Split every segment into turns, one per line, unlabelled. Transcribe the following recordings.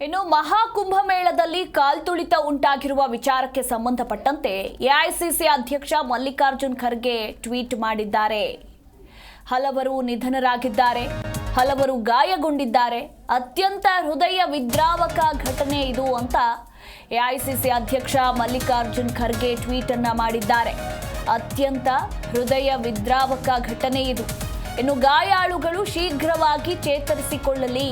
ಇನ್ನು ಮಹಾಕುಂಭಮೇಳದಲ್ಲಿ ಕಾಲ್ತುಳಿತ ಉಂಟಾಗಿರುವ ವಿಚಾರಕ್ಕೆ ಸಂಬಂಧಪಟ್ಟಂತೆ ಎಐಸಿಸಿ ಅಧ್ಯಕ್ಷ ಮಲ್ಲಿಕಾರ್ಜುನ್ ಖರ್ಗೆ ಟ್ವೀಟ್ ಮಾಡಿದ್ದಾರೆ. ಹಲವರು ನಿಧನರಾಗಿದ್ದಾರೆ, ಹಲವರು ಗಾಯಗೊಂಡಿದ್ದಾರೆ, ಅತ್ಯಂತ ಹೃದಯ ವಿದ್ರಾವಕ ಘಟನೆ ಇದು ಅಂತ ಎಐಸಿಸಿ ಅಧ್ಯಕ್ಷ ಮಲ್ಲಿಕಾರ್ಜುನ್ ಖರ್ಗೆ ಟ್ವೀಟ್ ಅನ್ನ ಮಾಡಿದ್ದಾರೆ. ಅತ್ಯಂತ ಹೃದಯ ವಿದ್ರಾವಕ ಘಟನೆ ಇದು. ಇನ್ನು ಗಾಯಾಳುಗಳು ಶೀಘ್ರವಾಗಿ ಚೇತರಿಸಿಕೊಳ್ಳಲಿ.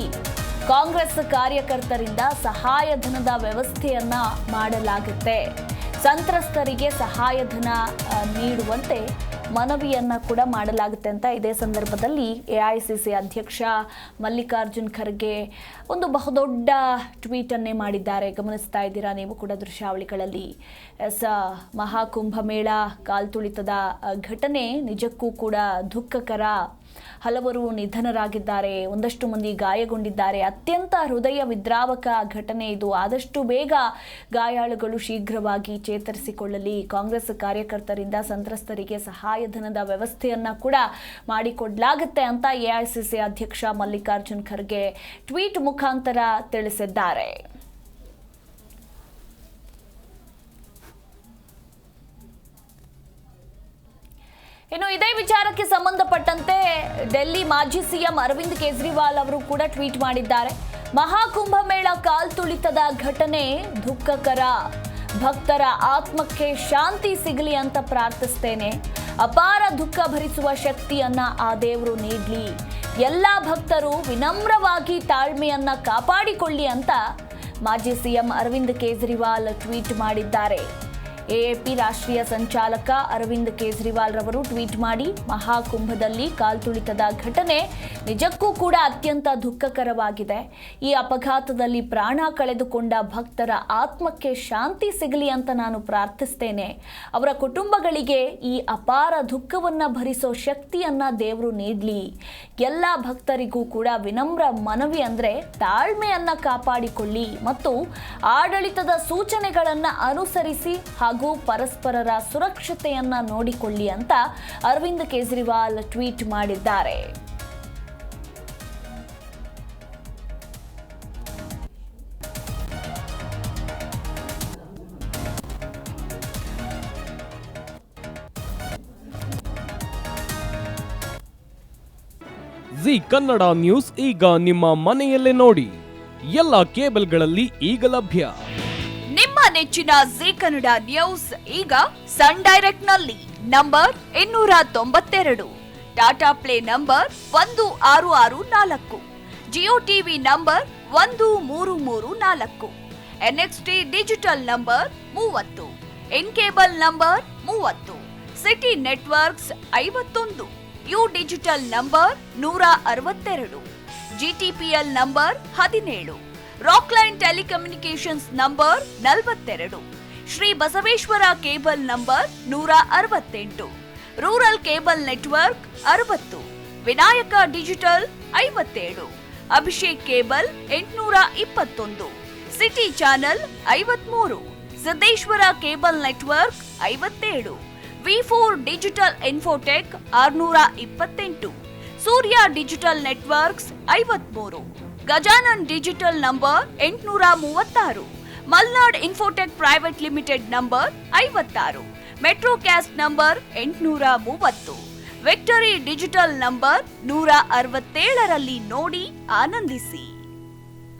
ಕಾಂಗ್ರೆಸ್ ಕಾರ್ಯಕರ್ತರಿಂದ ಸಹಾಯಧನದ ವ್ಯವಸ್ಥೆಯನ್ನ ಮಾಡಲಾಗುತ್ತೆ. ಸಂತ್ರಸ್ತರಿಗೆ ಸಹಾಯಧನ ನೀಡುವಂತೆ ಮನವಿಯನ್ನ ಕೂಡ ಮಾಡಲಾಗುತ್ತೆ ಅಂತ ಇದೇ ಸಂದರ್ಭದಲ್ಲಿ ಎಐಸಿಸಿ ಅಧ್ಯಕ್ಷ ಮಲ್ಲಿಕಾರ್ಜುನ್ ಖರ್ಗೆ ಒಂದು ಬಹುದೊಡ್ಡ ಟ್ವೀಟ್ ಅನ್ನೇ ಮಾಡಿದ್ದಾರೆ. ಗಮನಿಸ್ತಾ ಇದ್ದೀರಾ ನೀವು ಕೂಡ ದೃಶ್ಯಾವಳಿಗಳಲ್ಲಿ. ಮಹಾಕುಂಭಮೇಳ ಕಾಲ್ತುಳಿತದ ಘಟನೆ ನಿಜಕ್ಕೂ ಕೂಡ ದುಃಖಕರ. ಹಲವರು ನಿಧನರಾಗಿದ್ದಾರೆ, ಒಂದಷ್ಟು ಮಂದಿ ಗಾಯಗೊಂಡಿದ್ದಾರೆ. ಅತ್ಯಂತ ಹೃದಯ ವಿದ್ರಾವಕ ಘಟನೆ ಇದು. ಆದಷ್ಟು ಬೇಗ ಗಾಯಾಳುಗಳು ಶೀಘ್ರವಾಗಿ ಚೇತರಿಸಿಕೊಳ್ಳಲಿ. ಕಾಂಗ್ರೆಸ್ ಕಾರ್ಯಕರ್ತರಿಂದ ಸಂತ್ರಸ್ತರಿಗೆ ಸಹಾಯಧನದ ವ್ಯವಸ್ಥೆಯನ್ನ ಕೂಡ ಮಾಡಿಕೊಡಲಾಗುತ್ತೆ ಅಂತ ಎಐಸಿಸಿ ಅಧ್ಯಕ್ಷ ಮಲ್ಲಿಕಾರ್ಜುನ್ ಖರ್ಗೆ ಟ್ವೀಟ್ ಮುಖಾಂತರ ತಿಳಿಸಿದ್ದಾರೆ. ಇನ್ನು ಇದೇ ವಿಚಾರಕ್ಕೆ ಸಂಬಂಧಪಟ್ಟಂತೆ ಡೆಲ್ಲಿ ಮಾಜಿ ಸಿಎಂ ಅರವಿಂದ್ ಕೇಜ್ರಿವಾಲ್ ಅವರು ಕೂಡ ಟ್ವೀಟ್ ಮಾಡಿದ್ದಾರೆ. ಮಹಾಕುಂಭಮೇಳ ಕಾಲ್ತುಳಿತದ ಘಟನೆ ದುಃಖಕರ. ಭಕ್ತರ ಆತ್ಮಕ್ಕೆ ಶಾಂತಿ ಸಿಗಲಿ ಅಂತ ಪ್ರಾರ್ಥಿಸ್ತೇನೆ. ಅಪಾರ ದುಃಖ ಭರಿಸುವ ಶಕ್ತಿಯನ್ನ ಆ ದೇವರು ನೀಡಲಿ. ಎಲ್ಲ ಭಕ್ತರು ವಿನಮ್ರವಾಗಿ ತಾಳ್ಮೆಯನ್ನ ಕಾಪಾಡಿಕೊಳ್ಳಿ ಅಂತ ಮಾಜಿ ಸಿಎಂ ಅರವಿಂದ್ ಕೇಜ್ರಿವಾಲ್ ಟ್ವೀಟ್ ಮಾಡಿದ್ದಾರೆ. ಎಎಪಿ ರಾಷ್ಟ್ರೀಯ ಸಂಚಾಲಕ ಅರವಿಂದ್ ಕೇಜ್ರಿವಾಲ್ ರವರು ಟ್ವೀಟ್ ಮಾಡಿ, ಮಹಾಕುಂಭದಲ್ಲಿ ಕಾಲ್ತುಳಿತದ ಘಟನೆ ನಿಜಕ್ಕೂ ಕೂಡ ಅತ್ಯಂತ ದುಃಖಕರವಾಗಿದೆ. ಈ ಅಪಘಾತದಲ್ಲಿ ಪ್ರಾಣ ಕಳೆದುಕೊಂಡ ಭಕ್ತರ ಆತ್ಮಕ್ಕೆ ಶಾಂತಿ ಸಿಗಲಿ ಅಂತ ನಾನು ಪ್ರಾರ್ಥಿಸ್ತೇನೆ. ಅವರ ಕುಟುಂಬಗಳಿಗೆ ಈ ಅಪಾರ ದುಃಖವನ್ನ ಭರಿಸೋ ಶಕ್ತಿಯನ್ನ ದೇವರು ನೀಡಲಿ. ಎಲ್ಲ ಭಕ್ತರಿಗೂ ಕೂಡ ವಿನಮ್ರ ಮನವಿ ಅಂದ್ರೆ ತಾಳ್ಮೆಯನ್ನ ಕಾಪಾಡಿಕೊಳ್ಳಿ ಮತ್ತು ಆಡಳಿತದ ಸೂಚನೆಗಳನ್ನ ಅನುಸರಿಸಿ ಹಾಗೂ ಪರಸ್ಪರರ ಸುರಕ್ಷತೆಯನ್ನ ನೋಡಿಕೊಳ್ಳಿ ಅಂತ ಅರವಿಂದ್ ಕೇಜ್ರಿವಾಲ್ ಟ್ವೀಟ್ ಮಾಡಿದ್ದಾರೆ.
ಜಿ ಕನ್ನಡ ನ್ಯೂಸ್ ಈಗ ನಿಮ್ಮ ಮನೆಯಲ್ಲೇ ನೋಡಿ. ಎಲ್ಲ ಕೇಬಲ್ಗಳಲ್ಲಿ ಈಗ ಲಭ್ಯ.
ನಿಮ್ಮ ನೆಚ್ಚಿನ ಜಿ ಕನ್ನಡ ನ್ಯೂಸ್ ಈಗ ಸನ್ ಡೈರೆಕ್ಟ್ ನಲ್ಲಿ number 292, Tata Play number 1664, Jio TV number 1334, NXT Digital number 30, In Cable number 30, City Networks 51, U Digital number 162, GTPL number 17, Rockline Telecommunications number 42, Shri Basaveshwara Cable number 168, Rural Cable Network 60, Vinayaka Digital 57, Abhishek Cable 821, City Channel 53, Siddeshwara Cable Network 57, ವಿ4 Digital Infotech 628, Surya Digital Networks 53, Gajanan digital number 836, Malnad Infotech Private Limited number 56, Metrocast number 830, Victory Digital number 167ರಲ್ಲಿ ನೋಡಿ ಆನಂದಿಸಿ.